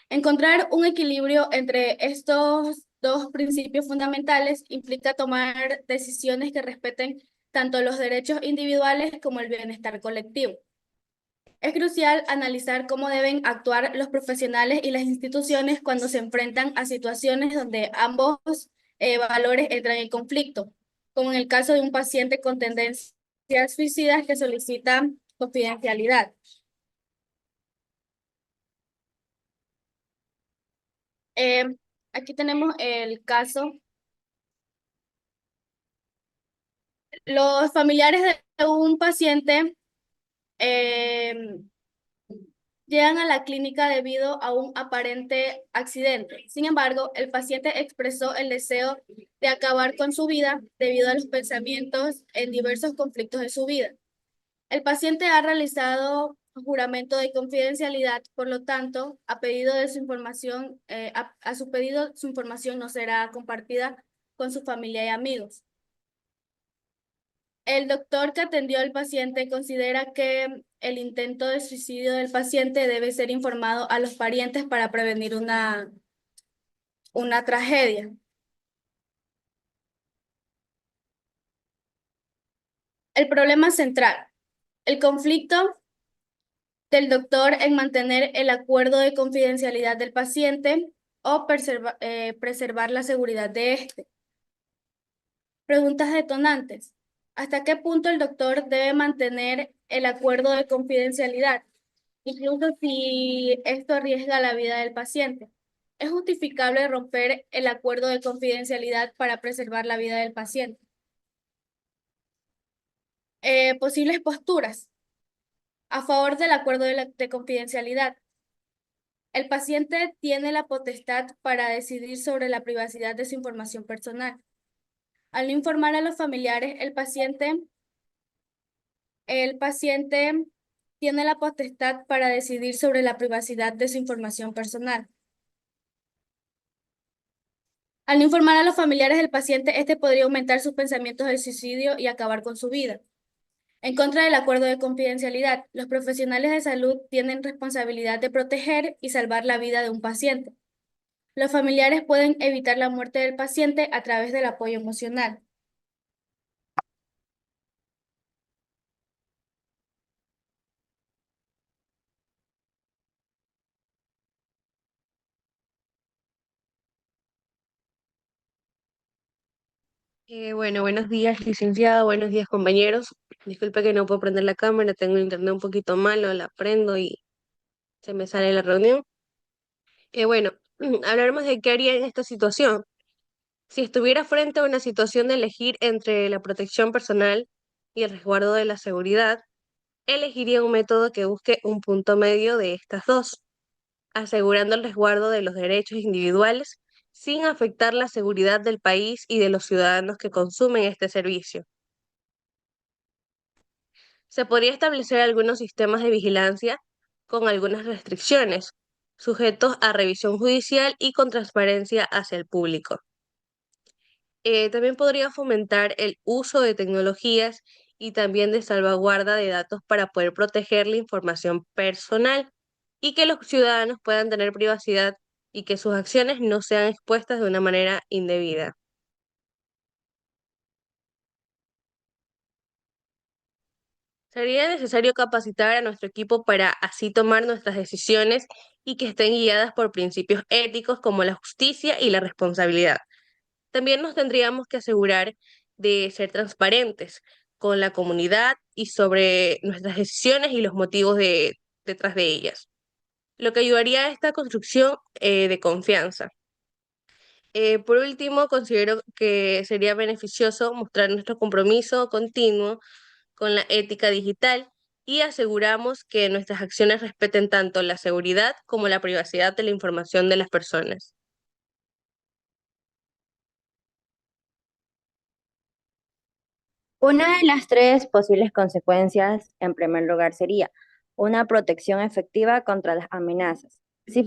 Speaker 14: Encontrar un equilibrio entre estos dos principios fundamentales implica tomar decisiones que respeten tanto los derechos individuales como el bienestar colectivo. Es crucial analizar cómo deben actuar los profesionales y las instituciones cuando se enfrentan a situaciones donde ambos valores entran en conflicto, como en el caso de un paciente con tendencias suicidas que solicita confidencialidad. Eh, Aquí tenemos el caso. Los familiares de un paciente llegan a la clínica debido a un aparente accidente. Sin embargo, el paciente expresó el deseo de acabar con su vida debido a los pensamientos en diversos conflictos de su vida. El paciente ha realizado juramento de confidencialidad, por lo tanto, a pedido de su información, a su pedido, su información no será compartida con su familia y amigos. El doctor que atendió al paciente considera que el intento de suicidio del paciente debe ser informado a los parientes para prevenir una tragedia. El problema central, el conflicto del doctor en mantener el acuerdo de confidencialidad del paciente o preservar la seguridad de este. Preguntas detonantes. ¿Hasta qué punto el doctor debe mantener el acuerdo de confidencialidad, incluso si esto arriesga la vida del paciente? ¿Es justificable romper el acuerdo de confidencialidad para preservar la vida del paciente? Posibles posturas a favor del acuerdo de confidencialidad. El paciente tiene la potestad para decidir sobre la privacidad de su información personal. Al no informar a los familiares, el paciente tiene la potestad para decidir sobre la privacidad de su información personal. Al no informar a los familiares del paciente, este podría aumentar sus pensamientos de suicidio y acabar con su vida. En contra del acuerdo de confidencialidad, los profesionales de salud tienen responsabilidad de proteger y salvar la vida de un paciente. Los familiares pueden evitar la muerte del paciente a través del apoyo emocional.
Speaker 15: Bueno, buenos días, licenciada, buenos días, compañeros. Disculpe que no puedo prender la cámara, tengo el internet un poquito malo, la prendo y se me sale la reunión. Bueno, hablaremos de qué haría en esta situación. Si estuviera frente a una situación de elegir entre la protección personal y el resguardo de la seguridad, elegiría un método que busque un punto medio de estas dos, asegurando el resguardo de los derechos individuales sin afectar la seguridad del país y de los ciudadanos que consumen este servicio. Se podría establecer algunos sistemas de vigilancia con algunas restricciones, sujetos a revisión judicial y con transparencia hacia el público. También podría fomentar el uso de tecnologías y también de salvaguarda de datos para poder proteger la información personal y que los ciudadanos puedan tener privacidad y que sus acciones no sean expuestas de una manera indebida. Sería necesario capacitar a nuestro equipo para así tomar nuestras decisiones y que estén guiadas por principios éticos como la justicia y la responsabilidad. También nos tendríamos que asegurar de ser transparentes con la comunidad y sobre nuestras decisiones y los motivos detrás de ellas, lo que ayudaría a esta construcción de confianza. Por último, considero que sería beneficioso mostrar nuestro compromiso continuo con la ética digital y aseguramos que nuestras acciones respeten tanto la seguridad como la privacidad de la información de las personas.
Speaker 16: Una de las tres posibles consecuencias, en primer lugar, sería una protección efectiva contra las amenazas. Si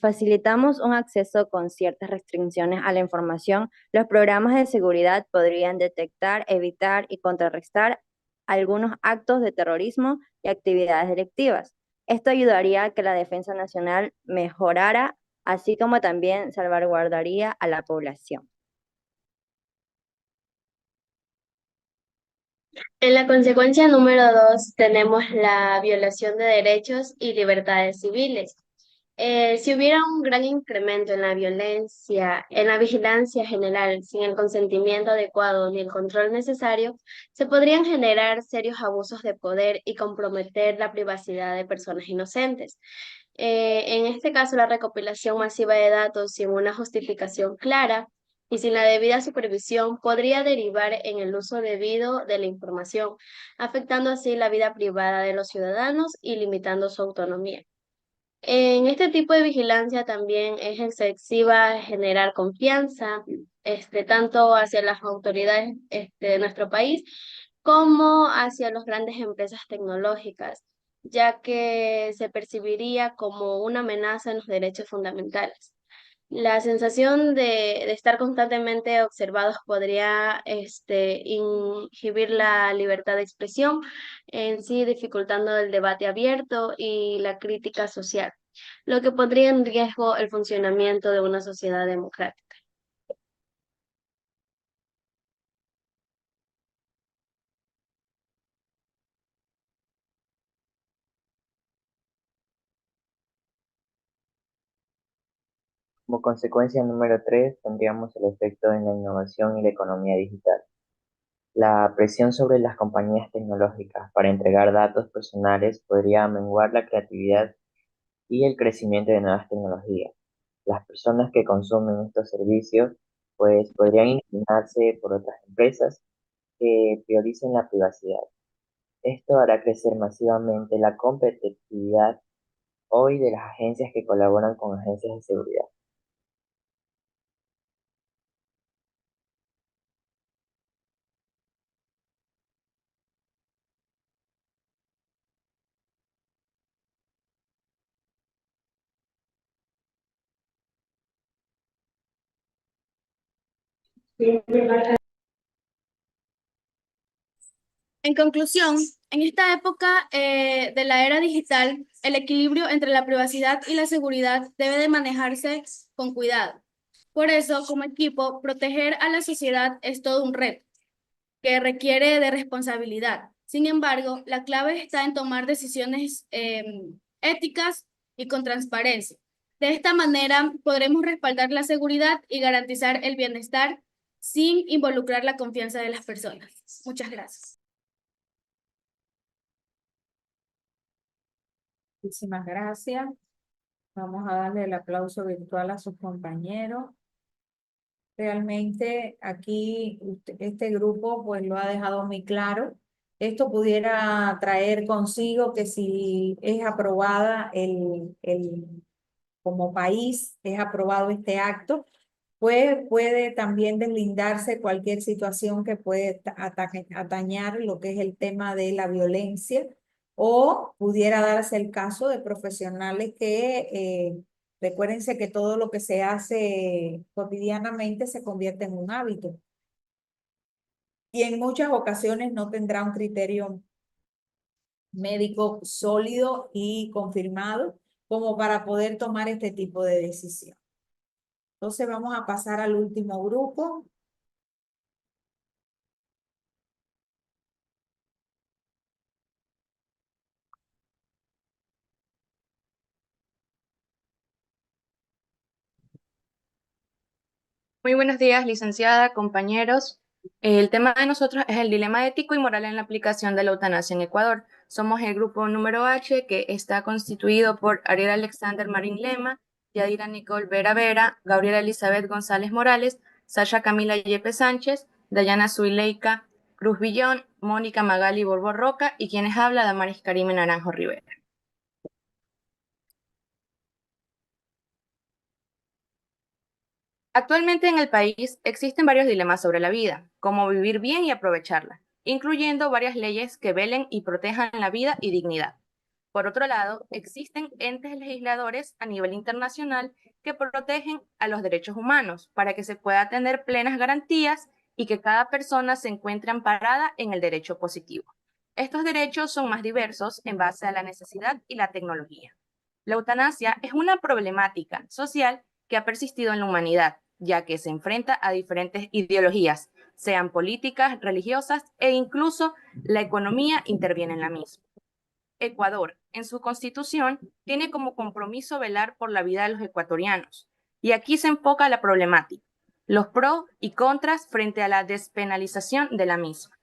Speaker 16: facilitamos un acceso con ciertas restricciones a la información, los programas de seguridad podrían detectar, evitar y contrarrestar algunos actos de terrorismo y actividades delictivas. Esto ayudaría a que la defensa nacional mejorara, así como también salvaguardaría a la población.
Speaker 14: En la consecuencia número 2 tenemos la violación de derechos y libertades civiles. Si hubiera un gran incremento en la violencia, en la vigilancia general, sin el consentimiento adecuado ni el control necesario, se podrían generar serios abusos de poder y comprometer la privacidad de personas inocentes. En este caso, la recopilación masiva de datos sin una justificación clara y sin la debida supervisión podría derivar en el uso debido de la información, afectando así la vida privada de los ciudadanos y limitando su autonomía. En este tipo de vigilancia también es excesiva generar confianza, tanto hacia las autoridades, de nuestro país como hacia las grandes empresas tecnológicas, ya que se percibiría como una amenaza en los derechos fundamentales. La sensación de estar constantemente observados podría inhibir la libertad de expresión, en sí dificultando el debate abierto y la crítica social, lo que pondría en riesgo el funcionamiento de una sociedad democrática.
Speaker 17: Como consecuencia número 3, tendríamos el efecto en la innovación y la economía digital. La presión sobre las compañías tecnológicas para entregar datos personales podría menguar la creatividad y el crecimiento de nuevas tecnologías. Las personas que consumen estos servicios pues podrían inclinarse por otras empresas que prioricen la privacidad. Esto hará crecer masivamente la competitividad hoy de las agencias que colaboran con agencias de seguridad.
Speaker 14: En conclusión, en esta época de la era digital, el equilibrio entre la privacidad y la seguridad debe de manejarse con cuidado. Por eso, como equipo, proteger a la sociedad es todo un reto que requiere de responsabilidad. Sin embargo, la clave está en tomar decisiones éticas y con transparencia. De esta manera, podremos respaldar la seguridad y garantizar el bienestar sin involucrar la confianza de las personas. Muchas gracias.
Speaker 1: Muchísimas gracias. Vamos a darle el aplauso virtual a sus compañeros. Realmente aquí este grupo pues lo ha dejado muy claro. Esto pudiera traer consigo que si es aprobada como país, es aprobado este acto, pues puede también deslindarse cualquier situación que puede atañar lo que es el tema de la violencia, o pudiera darse el caso de profesionales que recuérdense que todo lo que se hace cotidianamente se convierte en un hábito y en muchas ocasiones no tendrá un criterio médico sólido y confirmado como para poder tomar este tipo de decisión. Entonces vamos a pasar al último grupo.
Speaker 18: Muy buenos días, licenciada, compañeros. El tema de nosotros es el dilema ético y moral en la aplicación de la eutanasia en Ecuador. Somos el grupo número H, que está constituido por Ariel Alexander Marín Lema, Yadira Nicole Vera Vera, Gabriela Elizabeth González Morales, Sasha Camila Yepes Sánchez, Dayana Zuileika Cruz Villón, Mónica Magali Borbo Roca y quienes habla Damaris Karime Naranjo Rivera. Actualmente en el país existen varios dilemas sobre la vida, cómo vivir bien y aprovecharla. incluyendo varias leyes que velen y protejan la vida y dignidad. Por otro lado, existen entes legisladores a nivel internacional que protegen a los derechos humanos para que se pueda tener plenas garantías y que cada persona se encuentre amparada en el derecho positivo. Estos derechos son más diversos en base a la necesidad y la tecnología. La eutanasia es una problemática social que ha persistido en la humanidad, ya que se enfrenta a diferentes ideologías, sean políticas, religiosas e incluso la economía interviene en la misma. Ecuador, en su constitución, tiene como compromiso velar por la vida de los ecuatorianos, y aquí se enfoca la problemática, los pros y contras frente a la despenalización de la misma.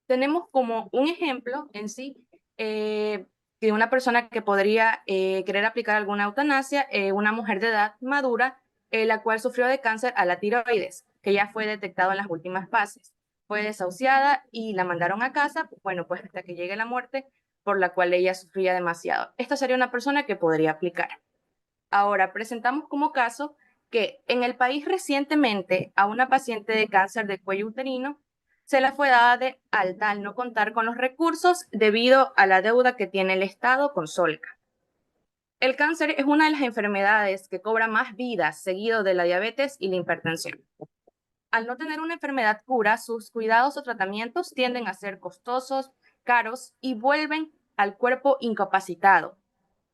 Speaker 18: Tenemos como un ejemplo en sí de una persona que podría querer aplicar alguna eutanasia, una mujer de edad madura, la cual sufrió de cáncer a la tiroides, que ya fue detectado en las últimas fases. Fue desahuciada y la mandaron a casa, bueno, pues hasta que llegue la muerte, por la cual ella sufría demasiado. Esta sería una persona que podría aplicar. Ahora, presentamos como caso que en el país recientemente a una paciente de cáncer de cuello uterino se la fue dada de alta al no contar con los recursos debido a la deuda que tiene el Estado con Solca. El cáncer es una de las enfermedades que cobra más vidas, seguido de la diabetes y la hipertensión. Al no tener una enfermedad cura, sus cuidados o tratamientos tienden a ser costosos, caros y vuelven al cuerpo incapacitado.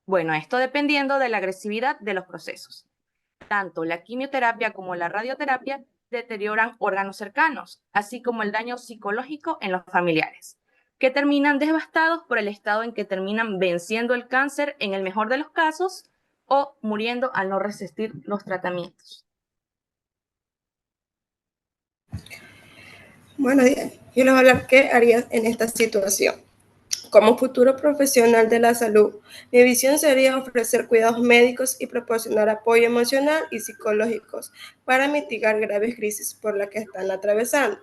Speaker 18: Bueno, esto dependiendo de la agresividad de los procesos. Tanto la quimioterapia como la radioterapia deterioran órganos cercanos, así como el daño psicológico en los familiares, que terminan devastados por el estado en que terminan venciendo el cáncer en el mejor de los casos o muriendo al no resistir los tratamientos.
Speaker 19: Buenos días. Yo les voy a hablar qué harías en esta situación. Como futuro profesional de la salud, mi visión sería ofrecer cuidados médicos y proporcionar apoyo emocional y psicológicos para mitigar graves crisis por las que están atravesando.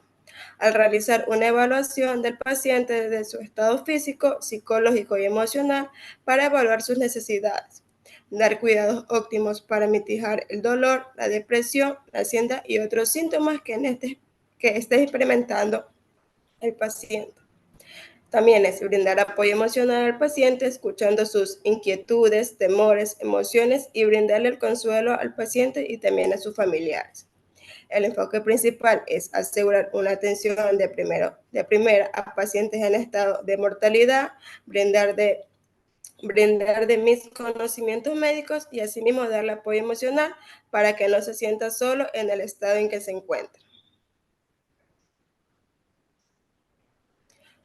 Speaker 19: Al realizar una evaluación del paciente desde su estado físico, psicológico y emocional para evaluar sus necesidades, dar cuidados óptimos para mitigar el dolor, la depresión, la ansiedad y otros síntomas que esté experimentando el paciente. También es brindar apoyo emocional al paciente, escuchando sus inquietudes, temores, emociones y brindarle el consuelo al paciente y también a sus familiares. El enfoque principal es asegurar una atención de primera a pacientes en estado de mortalidad, brindar de mis conocimientos médicos y asimismo darle apoyo emocional para que no se sienta solo en el estado en que se encuentra.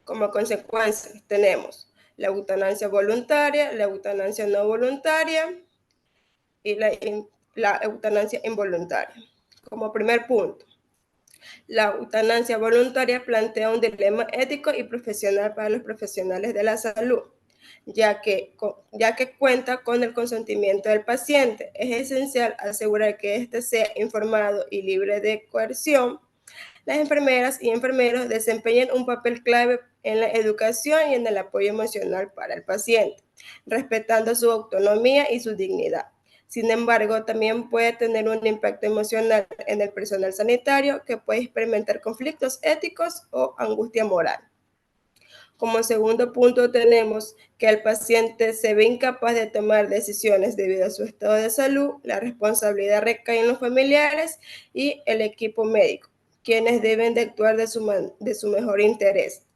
Speaker 19: Como consecuencia, tenemos la eutanasia voluntaria, la eutanasia no voluntaria y la eutanasia involuntaria. Como primer punto, la eutanasia voluntaria plantea un dilema ético y profesional para los profesionales de la salud, ya que cuenta con el consentimiento del paciente. Es esencial asegurar que éste sea informado y libre de coerción. Las enfermeras y enfermeros desempeñan un papel clave en la educación y en el apoyo emocional para el paciente, respetando su autonomía y su dignidad. Sin embargo, también puede tener un impacto emocional en el personal sanitario que puede experimentar conflictos éticos o angustia moral. Como segundo punto tenemos que el paciente se ve incapaz de tomar decisiones debido a su estado de salud. La responsabilidad recae en los familiares y el equipo médico, quienes deben de actuar de su mejor interés.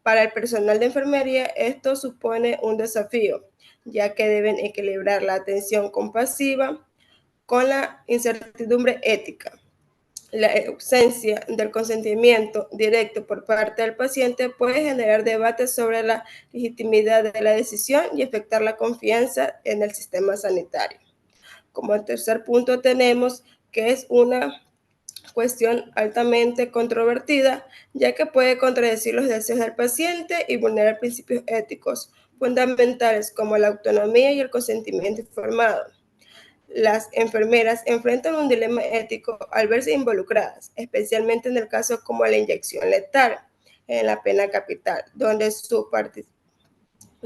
Speaker 19: Para el personal de enfermería, esto supone un desafío, ya que deben equilibrar la atención compasiva con la incertidumbre ética. La ausencia del consentimiento directo por parte del paciente puede generar debates sobre la legitimidad de la decisión y afectar la confianza en el sistema sanitario. Como tercer punto tenemos que es una cuestión altamente controvertida, ya que puede contradecir los deseos del paciente y vulnerar principios éticos fundamentales como la autonomía y el consentimiento informado. Las enfermeras enfrentan un dilema ético al verse involucradas, especialmente en el caso como la inyección letal en la pena capital, donde su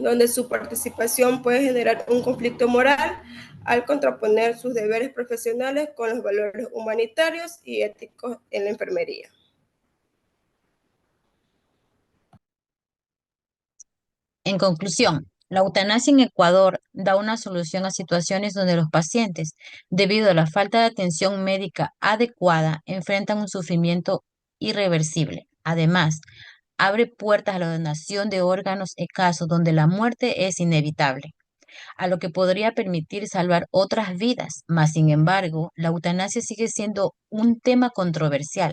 Speaker 19: donde su participación puede generar un conflicto moral al contraponer sus deberes profesionales con los valores humanitarios y éticos en la enfermería.
Speaker 20: En conclusión, la eutanasia en Ecuador da una solución a situaciones donde los pacientes, debido a la falta de atención médica adecuada, enfrentan un sufrimiento irreversible. Además, abre puertas a la donación de órganos en casos donde la muerte es inevitable, a lo que podría permitir salvar otras vidas. Mas, sin embargo, la eutanasia sigue siendo un tema controversial,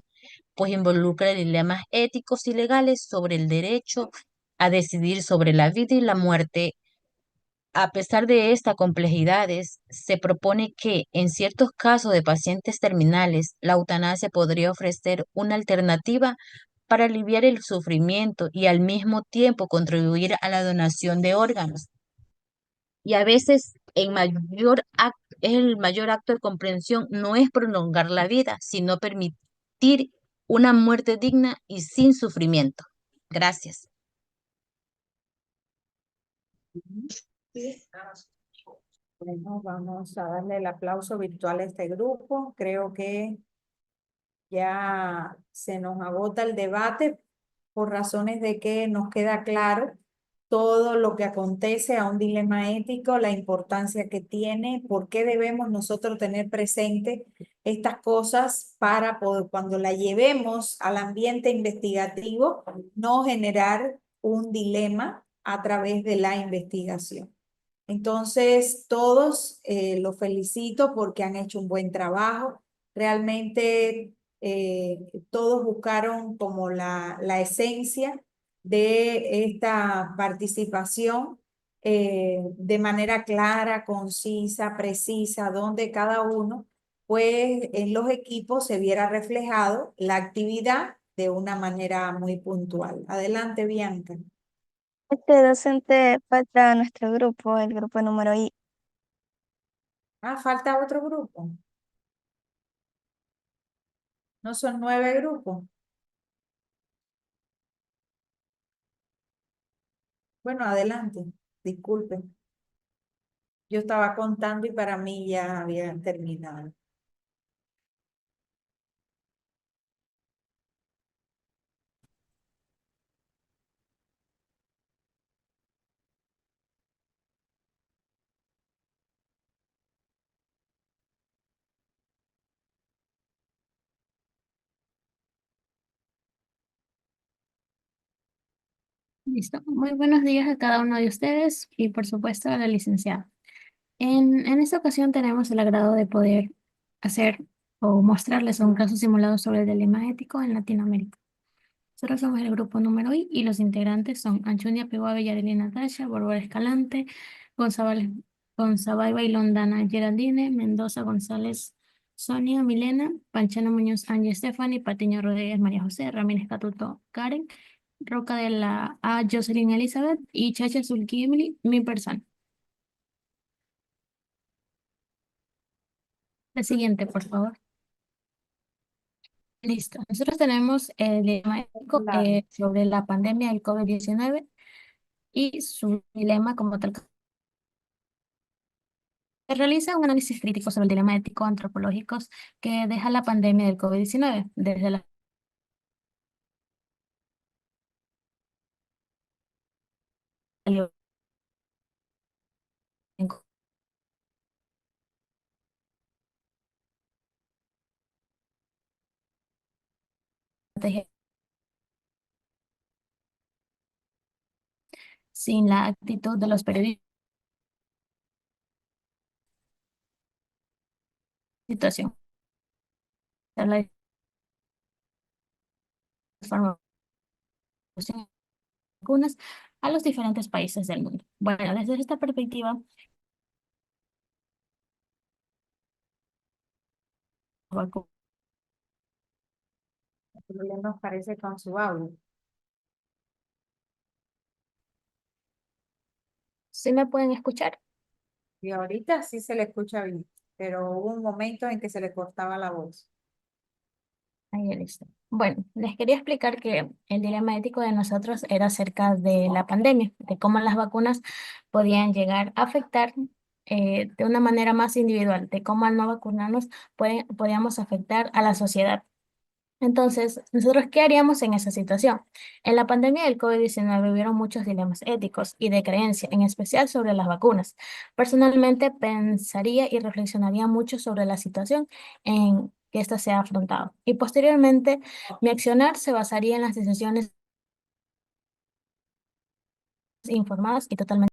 Speaker 20: pues involucra dilemas éticos y legales sobre el derecho a decidir sobre la vida y la muerte. A pesar de estas complejidades, se propone que en ciertos casos de pacientes terminales, la eutanasia podría ofrecer una alternativa para aliviar el sufrimiento y al mismo tiempo contribuir a la donación de órganos. Y a veces el mayor acto de comprensión no es prolongar la vida, sino permitir una muerte digna y sin sufrimiento. Gracias.
Speaker 1: Bueno, vamos a darle el aplauso virtual a este grupo. Creo que ya se nos agota el debate por razones de que nos queda claro todo lo que acontece a un dilema ético, la importancia que tiene, por qué debemos nosotros tener presente estas cosas para poder, cuando la llevemos al ambiente investigativo, no generar un dilema a través de la investigación. Entonces, todos los felicito porque han hecho un buen trabajo. Realmente todos buscaron como la esencia de esta participación de manera clara, concisa, precisa, donde cada uno, pues en los equipos se viera reflejado la actividad de una manera muy puntual. Adelante, Bianca.
Speaker 7: Docente, falta nuestro grupo, el grupo número I.
Speaker 1: Ah, falta otro grupo. No son 9 grupos. Bueno, adelante. Disculpen. Yo estaba contando y para mí ya habían terminado.
Speaker 21: Listo. Muy buenos días a cada uno de ustedes y por supuesto a la licenciada. En esta ocasión tenemos el agrado de poder hacer o mostrarles un caso simulado sobre el dilema ético en Latinoamérica. Nosotros somos el grupo número I y los integrantes son Anchunia Peguave Yareli Natasha, Bárbara Escalante, Gonzabay Bailón Dana Geraldine, Mendoza González Sonia Milena, Panchano Muñoz Angie Stephanie, Patiño Rodríguez María José, Ramírez Catuto Karen, Roca de la A Jocelyn Elizabeth y Chacha Zulki Emily, mi persona. La siguiente, por favor. Listo. Nosotros tenemos el dilema ético sobre la pandemia del COVID-19 y su dilema como tal. Se realiza un análisis crítico sobre el dilema ético antropológicos que deja la pandemia del COVID-19 desde la sin la actitud de los periodistas. Situación. La vacunas a los diferentes países del mundo. Bueno, desde esta perspectiva,
Speaker 1: El problema parece con su audio.
Speaker 21: ¿sí me pueden escuchar?
Speaker 1: Y ahorita sí se le escucha bien, pero hubo un momento en que se le cortaba la voz.
Speaker 21: Ahí listo. Bueno, les quería explicar que el dilema ético de nosotros era acerca de la pandemia, de cómo las vacunas podían llegar a afectar de una manera más individual, de cómo al no vacunarnos podíamos afectar a la sociedad. Entonces, ¿nosotros qué haríamos en esa situación? En la pandemia del COVID-19 hubieron muchos dilemas éticos y de creencia, en especial sobre las vacunas. Personalmente, pensaría y reflexionaría mucho sobre la situación en que ésta se ha afrontado. Y posteriormente, mi accionar se basaría en las decisiones informadas y totalmente